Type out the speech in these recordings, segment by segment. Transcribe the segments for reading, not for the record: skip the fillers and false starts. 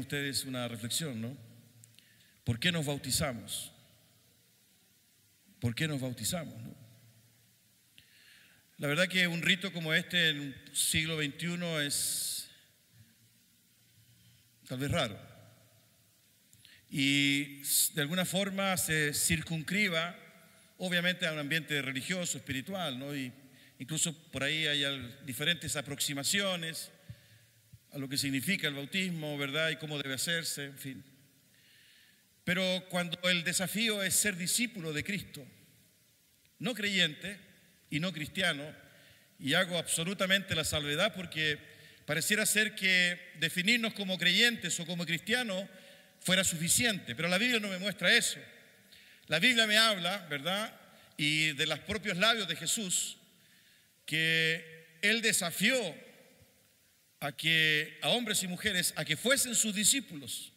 ustedes una reflexión, ¿no? ¿Por qué nos bautizamos? ¿Por qué nos bautizamos, no? La verdad que un rito como este en el siglo XXI es tal vez raro. Y de alguna forma se circunscriba, obviamente, a un ambiente religioso, espiritual, ¿no? Y incluso por ahí hay diferentes aproximaciones a lo que significa el bautismo, ¿verdad? Y cómo debe hacerse, en fin. Pero cuando el desafío es ser discípulo de Cristo, no creyente y no cristiano, y hago absolutamente la salvedad porque pareciera ser que definirnos como creyentes o como cristianos fuera suficiente, pero la Biblia no me muestra eso. La Biblia me habla, ¿verdad? Y de los propios labios de Jesús, que Él desafió a hombres y mujeres a que fuesen sus discípulos.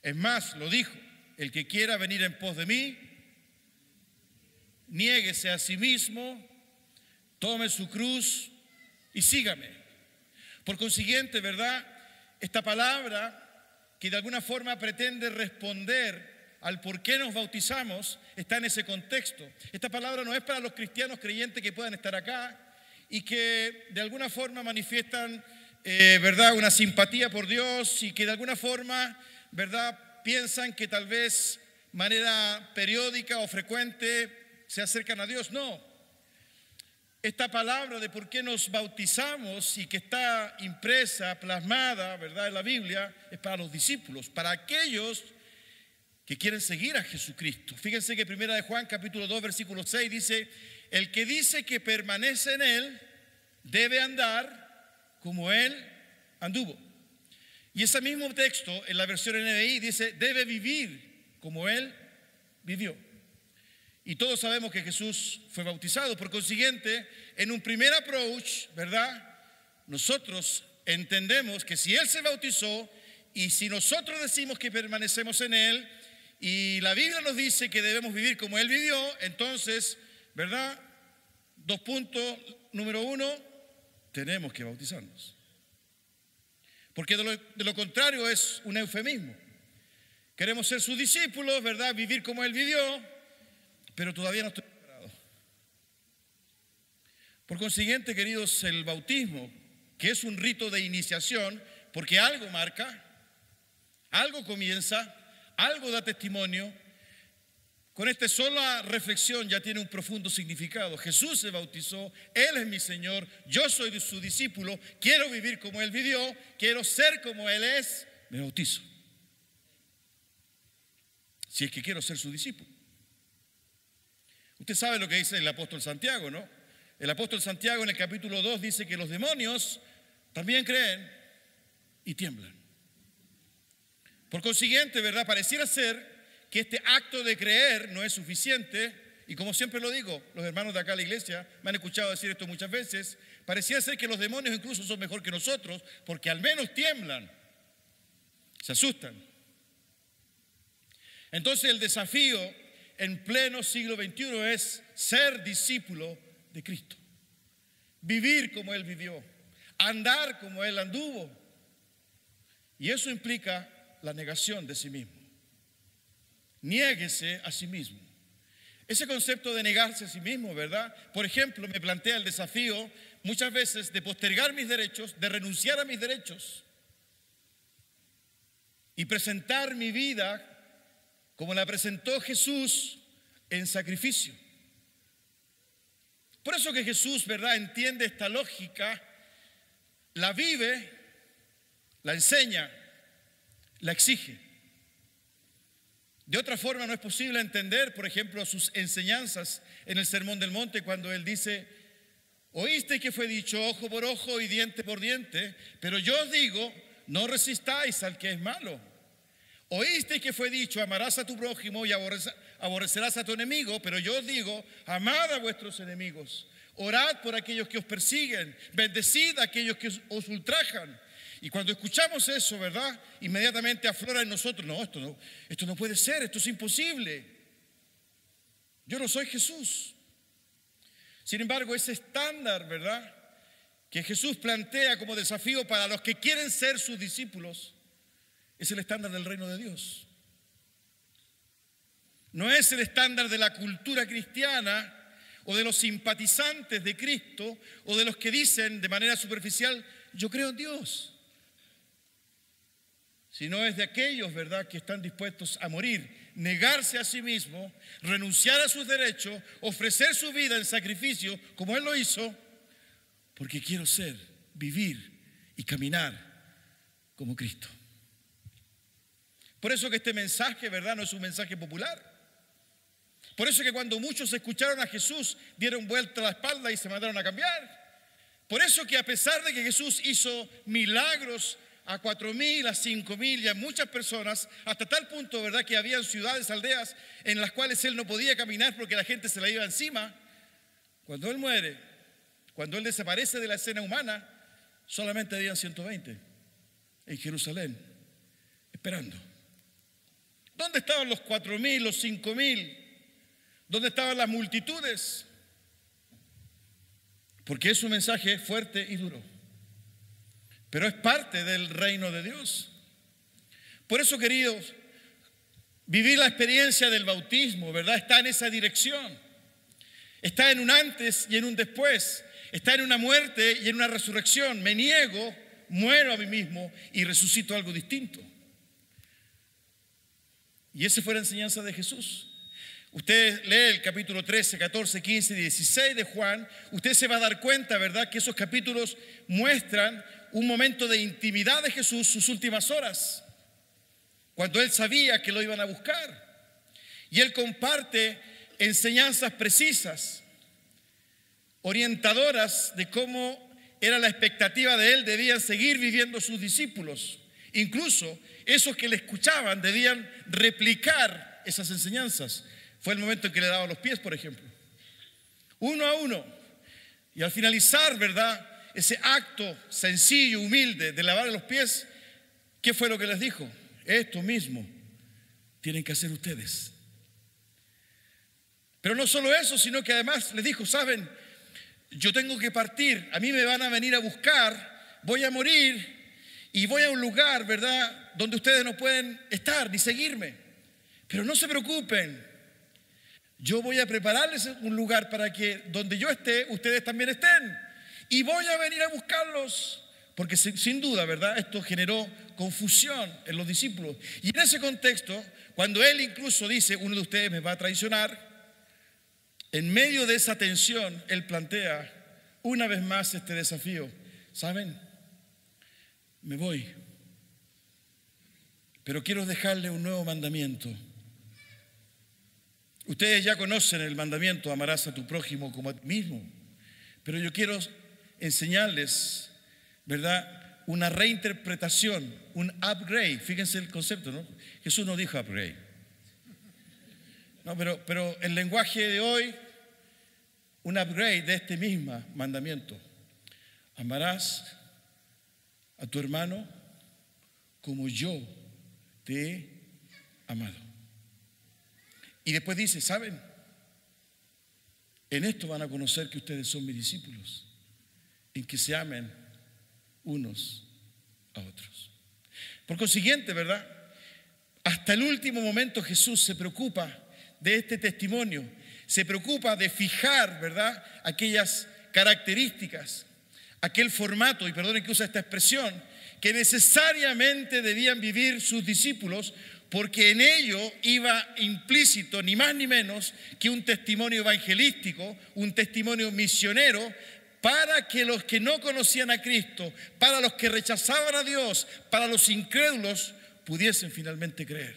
Es más, lo dijo: el que quiera venir en pos de mí, niéguese a sí mismo, tome su cruz y sígame. Por consiguiente, ¿verdad? Esta palabra que de alguna forma pretende responder al por qué nos bautizamos está en ese contexto. Esta palabra no es para los cristianos creyentes que puedan estar acá y que de alguna forma manifiestan, ¿verdad?, una simpatía por Dios y que de alguna forma, ¿verdad?, piensan que tal vez manera periódica o frecuente se acercan a Dios. No. Esta palabra de por qué nos bautizamos y que está impresa, plasmada, ¿verdad?, en la Biblia, es para los discípulos, para aquellos que quieren seguir a Jesucristo. Fíjense que 1 de Juan, capítulo 2, versículo 6 dice: el que dice que permanece en Él debe andar como Él anduvo. Y ese mismo texto, en la versión NBI, dice: debe vivir como Él vivió. Y todos sabemos que Jesús fue bautizado. Por consiguiente, en un primer approach, ¿verdad?, nosotros entendemos que si Él se bautizó y si nosotros decimos que permanecemos en Él y la Biblia nos dice que debemos vivir como Él vivió, entonces, ¿verdad?, 2 puntos. Número 1, tenemos que bautizarnos. Porque de lo contrario es un eufemismo. Queremos ser sus discípulos, ¿verdad?, vivir como Él vivió, pero todavía no estoy preparado. Por consiguiente, queridos, el bautismo, que es un rito de iniciación, porque algo marca, algo comienza, algo da testimonio, con esta sola reflexión ya tiene un profundo significado. Jesús se bautizó, Él es mi Señor, yo soy su discípulo, quiero vivir como Él vivió, quiero ser como Él es, me bautizo. Si es que quiero ser su discípulo. Usted sabe lo que dice el apóstol Santiago, ¿no? El apóstol Santiago en el capítulo 2 dice que los demonios también creen y tiemblan. Por consiguiente, ¿verdad?, pareciera ser que este acto de creer no es suficiente, y como siempre lo digo, los hermanos de acá de la iglesia me han escuchado decir esto muchas veces, pareciera ser que los demonios incluso son mejor que nosotros, porque al menos tiemblan, se asustan. Entonces el desafío en pleno siglo XXI es ser discípulo de Cristo, vivir como Él vivió, andar como Él anduvo, y eso implica la negación de sí mismo. Niéguese a sí mismo. Ese concepto de negarse a sí mismo, ¿verdad?, por ejemplo, me plantea el desafío muchas veces de postergar mis derechos, de renunciar a mis derechos y presentar mi vida como la presentó Jesús en sacrificio. Por eso que Jesús, ¿verdad?, entiende esta lógica, la vive, la enseña, la exige. De otra forma no es posible entender, por ejemplo, sus enseñanzas en el Sermón del Monte cuando Él dice: oíste que fue dicho ojo por ojo y diente por diente, pero yo os digo, no resistáis al que es malo. Oíste que fue dicho, amarás a tu prójimo y aborrecerás a tu enemigo, pero yo os digo, amad a vuestros enemigos, orad por aquellos que os persiguen, bendecid a aquellos que os ultrajan. Y cuando escuchamos eso, ¿verdad?, inmediatamente aflora en nosotros: no, esto no puede ser, esto es imposible. Yo no soy Jesús. Sin embargo, ese estándar, ¿verdad?, que Jesús plantea como desafío para los que quieren ser sus discípulos, Es el estándar del reino de Dios. No es el estándar de la cultura cristiana o de los simpatizantes de Cristo o de los que dicen de manera superficial, yo creo en Dios. Sino es de aquellos, ¿verdad?, que están dispuestos a morir, negarse a sí mismo, renunciar a sus derechos, ofrecer su vida en sacrificio, como Él lo hizo, porque quiero ser, vivir y caminar como Cristo. Por eso que este mensaje, ¿verdad?, no es un mensaje popular. Por eso que cuando muchos escucharon a Jesús, dieron vuelta a la espalda y se mandaron a cambiar. Por eso que a pesar de que Jesús hizo milagros a 4.000, a 5.000 y a muchas personas, hasta tal punto, ¿verdad?, que habían ciudades, aldeas en las cuales Él no podía caminar porque la gente se la iba encima. Cuando Él muere, cuando Él desaparece de la escena humana, solamente habían 120 en Jerusalén, esperando. ¿Dónde estaban los 4.000, los 5.000? ¿Dónde estaban las multitudes? Porque es un mensaje fuerte y duro, pero es parte del reino de Dios. Por eso, queridos, vivir la experiencia del bautismo, ¿verdad?, está en esa dirección. Está en un antes y en un después. Está en una muerte y en una resurrección. Me niego, muero a mí mismo y resucito algo distinto. Y esa fue la enseñanza de Jesús. Usted lee el capítulo 13, 14, 15 y 16 de Juan, usted se va a dar cuenta, ¿verdad?, que esos capítulos muestran un momento de intimidad de Jesús, sus últimas horas, cuando Él sabía que lo iban a buscar. Y Él comparte enseñanzas precisas, orientadoras de cómo era la expectativa de Él, debían seguir viviendo sus discípulos. Incluso esos que le escuchaban debían replicar esas enseñanzas. Fue el momento en que le daba los pies, por ejemplo, uno a uno. Y al finalizar, ¿verdad?, ese acto sencillo, humilde de lavar los pies, ¿qué fue lo que les dijo? Esto mismo tienen que hacer ustedes. Pero no solo eso, sino que además les dijo, ¿saben? Yo tengo que partir, a mí me van a venir a buscar, voy a morir y voy a un lugar, ¿verdad?, donde ustedes no pueden estar ni seguirme. Pero no se preocupen. Yo voy a prepararles un lugar para que donde yo esté, ustedes también estén. Y voy a venir a buscarlos. Porque sin duda, ¿verdad?, esto generó confusión en los discípulos. Y en ese contexto, cuando Él incluso dice, uno de ustedes me va a traicionar, en medio de esa tensión, Él plantea una vez más este desafío. ¿Saben? Me voy. Pero quiero dejarle un nuevo mandamiento. Ustedes ya conocen el mandamiento, amarás a tu prójimo como a ti mismo. Pero yo quiero enseñarles, ¿verdad?, una reinterpretación, un upgrade. Fíjense el concepto, ¿no? Jesús no dijo upgrade. No, pero el lenguaje de hoy, un upgrade de este mismo mandamiento. Amarás a tu hermano como yo te he amado. Y después dice, ¿saben? En esto van a conocer que ustedes son mis discípulos, en que se amen unos a otros. Por consiguiente, ¿verdad?, hasta el último momento Jesús se preocupa de este testimonio, se preocupa de fijar, ¿verdad?, aquellas características, aquel formato, y perdonen que use esta expresión, que necesariamente debían vivir sus discípulos, porque en ello iba implícito ni más ni menos que un testimonio evangelístico, un testimonio misionero, para que los que no conocían a Cristo, para los que rechazaban a Dios, para los incrédulos, pudiesen finalmente creer.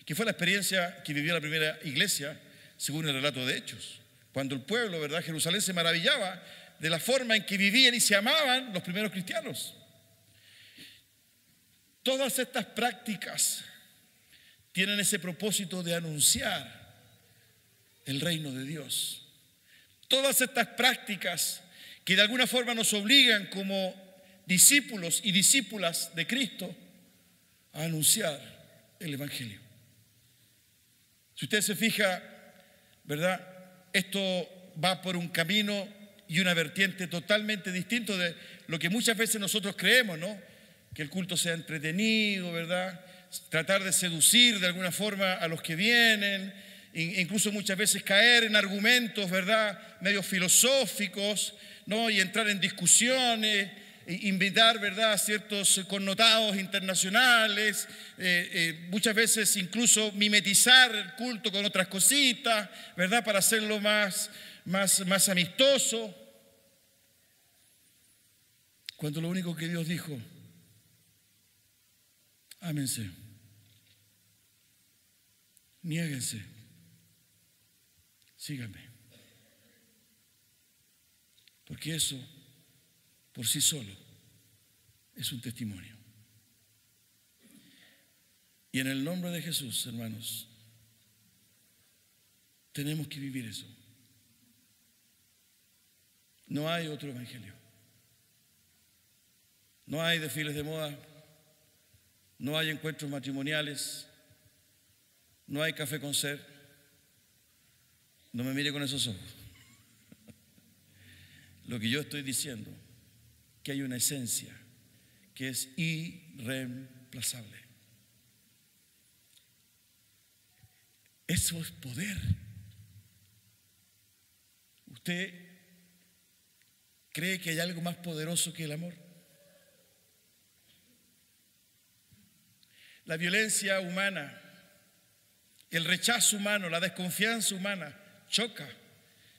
Que fue la experiencia que vivió la primera iglesia, según el relato de Hechos, cuando el pueblo, ¿verdad?, Jerusalén se maravillaba de la forma en que vivían y se amaban los primeros cristianos. Todas estas prácticas tienen ese propósito de anunciar el reino de Dios. Todas estas prácticas que de alguna forma nos obligan como discípulos y discípulas de Cristo a anunciar el evangelio. Si usted se fija, ¿verdad?, esto va por un camino y una vertiente totalmente distinto de lo que muchas veces nosotros creemos, ¿no? que el culto sea entretenido, ¿verdad? Tratar de seducir de alguna forma a los que vienen, incluso muchas veces caer en argumentos, ¿verdad?, medio filosóficos, ¿no? Y entrar en discusiones, invitar, ¿verdad?, a ciertos connotados internacionales, muchas veces incluso mimetizar el culto con otras cositas, ¿verdad?, para hacerlo más amistoso. Cuando lo único que Dios dijo: ámense, niéguense, síganme. Porque eso, por sí solo, es un testimonio. Y en el nombre de Jesús, hermanos, tenemos que vivir eso. No hay otro evangelio. No hay desfiles de moda. No hay encuentros matrimoniales. No hay café con ser. No me mire con esos ojos. Lo que yo estoy diciendo, que hay una esencia que es irreemplazable. Eso es poder. ¿Usted cree que hay algo más poderoso que el amor? La violencia humana, el rechazo humano, la desconfianza humana choca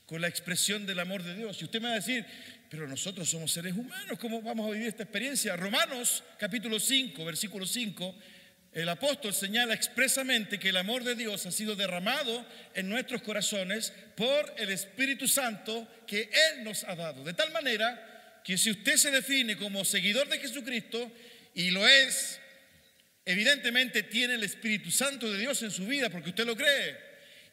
con la expresión del amor de Dios. Y usted me va a decir: pero nosotros somos seres humanos, ¿cómo vamos a vivir esta experiencia? Romanos capítulo 5, versículo 5, el apóstol señala expresamente que el amor de Dios ha sido derramado en nuestros corazones por el Espíritu Santo que Él nos ha dado. De tal manera que si usted se define como seguidor de Jesucristo, y lo es, evidentemente tiene el Espíritu Santo de Dios en su vida porque usted lo cree.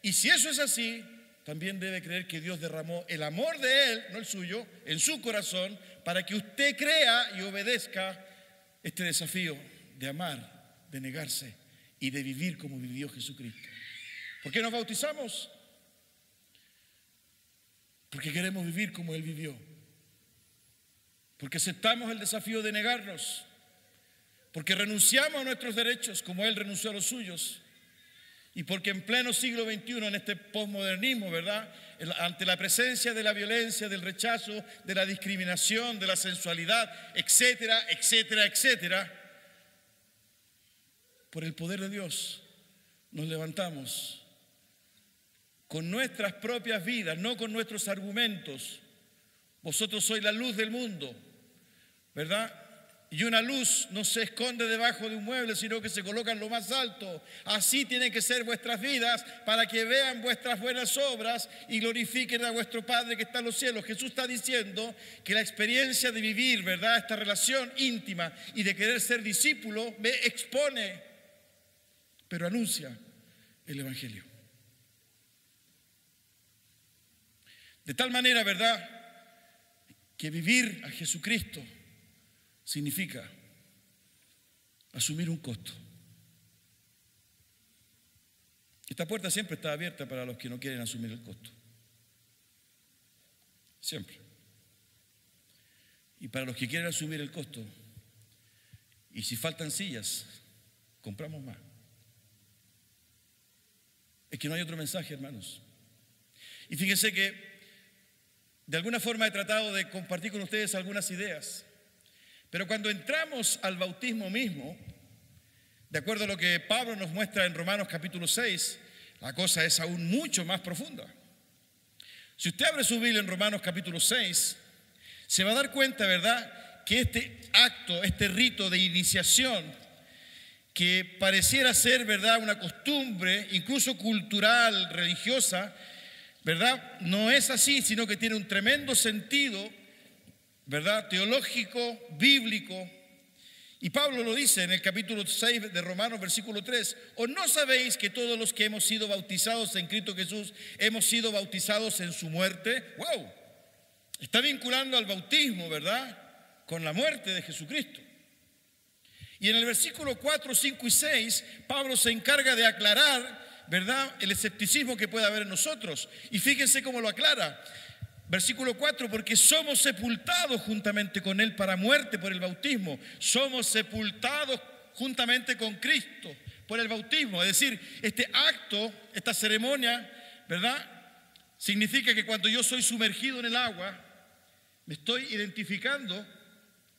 Y si eso es así, también debe creer que Dios derramó el amor de Él, no el suyo, en su corazón, para que usted crea y obedezca este desafío de amar, de negarse y de vivir como vivió Jesucristo. ¿Por qué nos bautizamos? Porque queremos vivir como Él vivió. Porque aceptamos el desafío de negarnos. Porque renunciamos a nuestros derechos como Él renunció a los suyos. Y porque en pleno siglo XXI, en este posmodernismo, ¿verdad?, ante la presencia de la violencia, del rechazo, de la discriminación, de la sensualidad, etcétera, etcétera, etcétera, por el poder de Dios nos levantamos con nuestras propias vidas, no con nuestros argumentos. Vosotros sois la luz del mundo, ¿verdad? Y una luz no se esconde debajo de un mueble, sino que se coloca en lo más alto. Así tienen que ser vuestras vidas, para que vean vuestras buenas obras y glorifiquen a vuestro Padre que está en los cielos. Jesús está diciendo que la experiencia de vivir, ¿verdad?, esta relación íntima y de querer ser discípulo me expone, pero anuncia el Evangelio. De tal manera, ¿verdad?, que vivir a Jesucristo significa asumir un costo. Esta puerta siempre está abierta para los que no quieren asumir el costo. Siempre. Y para los que quieren asumir el costo, y si faltan sillas, compramos más. Es que no hay otro mensaje, hermanos. Y fíjense que de alguna forma he tratado de compartir con ustedes algunas ideas. Pero cuando entramos al bautismo mismo, de acuerdo a lo que Pablo nos muestra en Romanos capítulo 6, la cosa es aún mucho más profunda. Si usted abre su Biblia en Romanos capítulo 6, se va a dar cuenta, ¿verdad?, que este acto, este rito de iniciación, que pareciera ser, ¿verdad?, una costumbre, incluso cultural, religiosa, ¿verdad?, no es así, sino que tiene un tremendo sentido, ¿verdad?, teológico, bíblico. Y Pablo lo dice en el capítulo 6 de Romanos, versículo 3. ¿O no sabéis que todos los que hemos sido bautizados en Cristo Jesús hemos sido bautizados en su muerte? ¡Wow! Está vinculando al bautismo, ¿verdad?, con la muerte de Jesucristo. Y en el versículo 4, 5 y 6, Pablo se encarga de aclarar, ¿verdad?, el escepticismo que puede haber en nosotros. Y fíjense cómo lo aclara. Versículo 4, porque somos sepultados juntamente con Él para muerte por el bautismo. Somos sepultados juntamente con Cristo por el bautismo. Es decir, este acto, esta ceremonia, ¿verdad?, significa que cuando yo soy sumergido en el agua, me estoy identificando,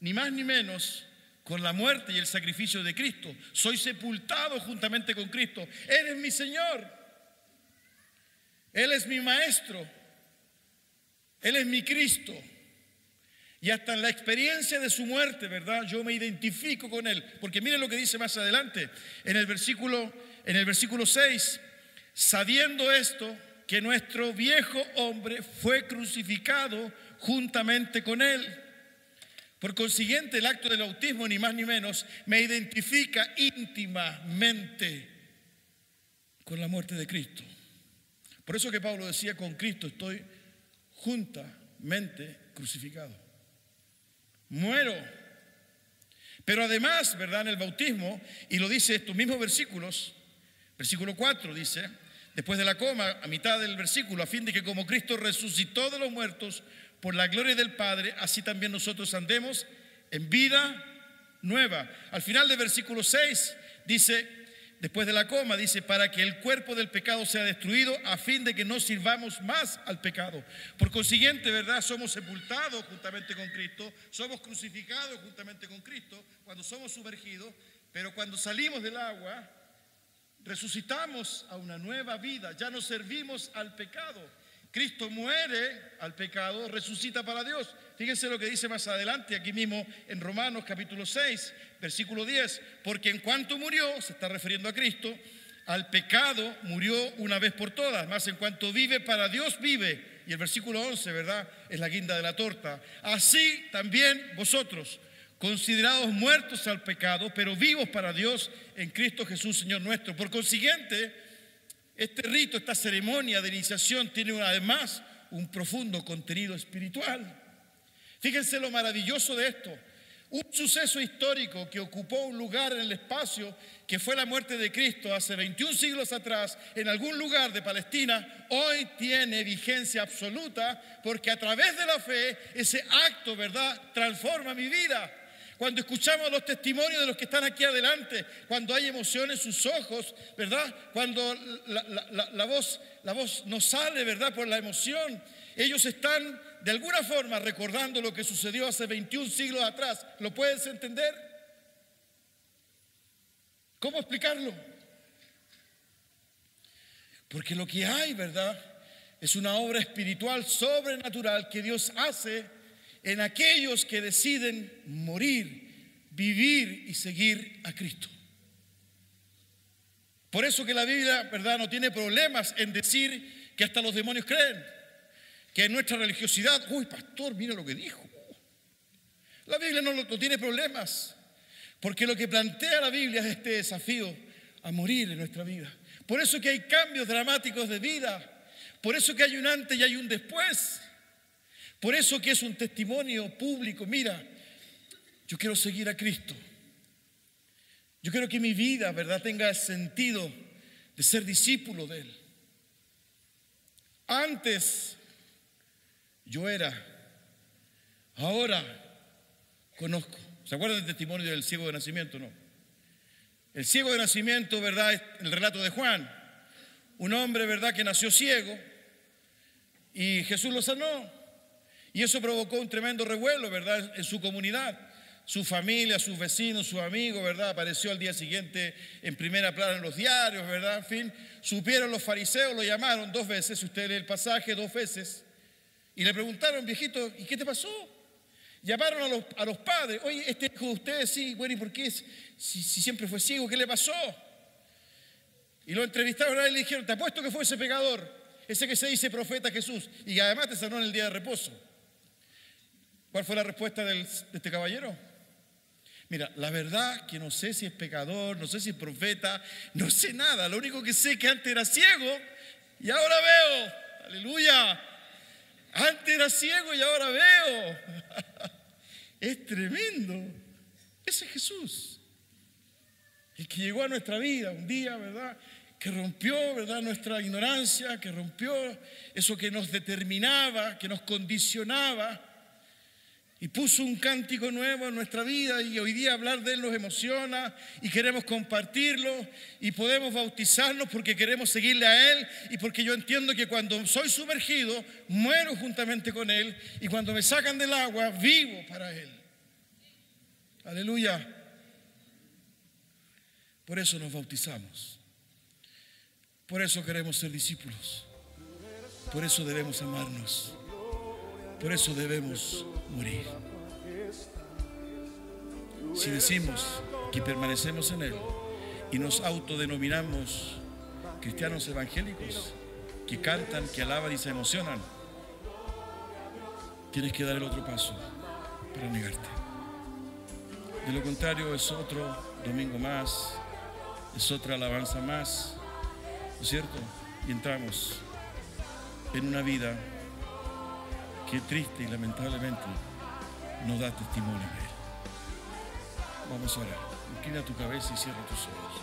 ni más ni menos, con la muerte y el sacrificio de Cristo. Soy sepultado juntamente con Cristo. Él es mi Señor. Él es mi Maestro. Él es mi Cristo. Y hasta en la experiencia de su muerte, ¿verdad?, yo me identifico con Él. Porque miren lo que dice más adelante, en el versículo 6, sabiendo esto, que nuestro viejo hombre fue crucificado juntamente con Él. Por consiguiente, el acto del bautismo, ni más ni menos, me identifica íntimamente con la muerte de Cristo. Por eso que Pablo decía, con Cristo estoy juntamente crucificado. Muero. Pero además, ¿verdad?, en el bautismo, y lo dice estos mismos versículos, versículo 4 dice, después de la coma, a mitad del versículo, a fin de que como Cristo resucitó de los muertos por la gloria del Padre, así también nosotros andemos en vida nueva. Al final del versículo 6 dice, después de la coma, dice, para que el cuerpo del pecado sea destruido, a fin de que no sirvamos más al pecado. Por consiguiente, ¿verdad?, somos sepultados juntamente con Cristo, somos crucificados juntamente con Cristo cuando somos sumergidos, pero cuando salimos del agua, resucitamos a una nueva vida, ya no servimos al pecado. Cristo muere al pecado, resucita para Dios. Fíjense lo que dice más adelante, aquí mismo en Romanos capítulo 6, versículo 10. Porque en cuanto murió, se está refiriendo a Cristo, al pecado murió una vez por todas, más en cuanto vive para Dios vive. Y el versículo 11, ¿verdad?, es la guinda de la torta. Así también vosotros, considerados muertos al pecado, pero vivos para Dios en Cristo Jesús, Señor nuestro. Por consiguiente, este rito, esta ceremonia de iniciación tiene además un profundo contenido espiritual. Fíjense lo maravilloso de esto. Un suceso histórico que ocupó un lugar en el espacio, que fue la muerte de Cristo hace 21 siglos atrás, en algún lugar de Palestina, hoy tiene vigencia absoluta, porque a través de la fe, ese acto, ¿verdad?, transforma mi vida. Cuando escuchamos los testimonios de los que están aquí adelante, cuando hay emoción en sus ojos, ¿verdad?, cuando la voz nos sale, ¿verdad?, por la emoción, ellos están de alguna forma recordando lo que sucedió hace 21 siglos atrás. ¿Lo puedes entender? ¿Cómo explicarlo? Porque lo que hay, ¿verdad?, es una obra espiritual sobrenatural que Dios hace en aquellos que deciden morir, vivir y seguir a Cristo. Por eso que la Biblia, ¿verdad?, no tiene problemas en decir que hasta los demonios creen, que en nuestra religiosidad, uy, pastor, mira lo que dijo. La Biblia no tiene problemas, porque lo que plantea la Biblia es este desafío a morir en nuestra vida. Por eso que hay cambios dramáticos de vida, por eso que hay un antes y hay un después. Por eso que es un testimonio público. Mira, yo quiero seguir a Cristo. Yo quiero que mi vida, ¿verdad?, tenga sentido de ser discípulo de Él. Antes yo era, ahora conozco. ¿Se acuerdan del testimonio del ciego de nacimiento? No. El ciego de nacimiento, ¿verdad?, es el relato de Juan. Un hombre, ¿verdad?, que nació ciego y Jesús lo sanó. Y eso provocó un tremendo revuelo, ¿verdad?, en su comunidad. Su familia, sus vecinos, sus amigos, ¿verdad?, apareció al día siguiente en primera plana en los diarios, ¿verdad? En fin, supieron los fariseos, lo llamaron 2 veces, si usted lee el pasaje, 2 veces, y le preguntaron, viejito, ¿y qué te pasó? Llamaron a los padres, oye, este hijo de ustedes, sí, bueno, ¿y por qué? Si siempre fue ciego, ¿qué le pasó? Y lo entrevistaron a él y le dijeron, te apuesto que fue ese pecador, ese que se dice profeta Jesús, y además te sanó en el día de reposo. ¿Cuál fue la respuesta de este caballero? Mira, la verdad que no sé si es pecador, no sé si es profeta, no sé nada. Lo único que sé es que antes era ciego y ahora veo. Aleluya. Antes era ciego y ahora veo. Es tremendo. Ese es Jesús. El que llegó a nuestra vida un día, ¿verdad?, que rompió, ¿verdad?, nuestra ignorancia, que rompió eso que nos determinaba, que nos condicionaba, y puso un cántico nuevo en nuestra vida, y hoy día hablar de Él nos emociona y queremos compartirlo, y podemos bautizarnos porque queremos seguirle a Él, y porque yo entiendo que cuando soy sumergido, muero juntamente con Él, y cuando me sacan del agua, vivo para Él. Aleluya. Por eso nos bautizamos. Por eso queremos ser discípulos. Por eso debemos amarnos. Por eso debemos morir. Si decimos que permanecemos en Él y nos autodenominamos cristianos evangélicos, que cantan, que alaban y se emocionan, tienes que dar el otro paso para negarte. De lo contrario, es otro domingo más, es otra alabanza más, ¿no es cierto? Y entramos en una vida que triste y lamentablemente no da testimonio de Él. Vamos a orar. Inclina tu cabeza y cierra tus ojos.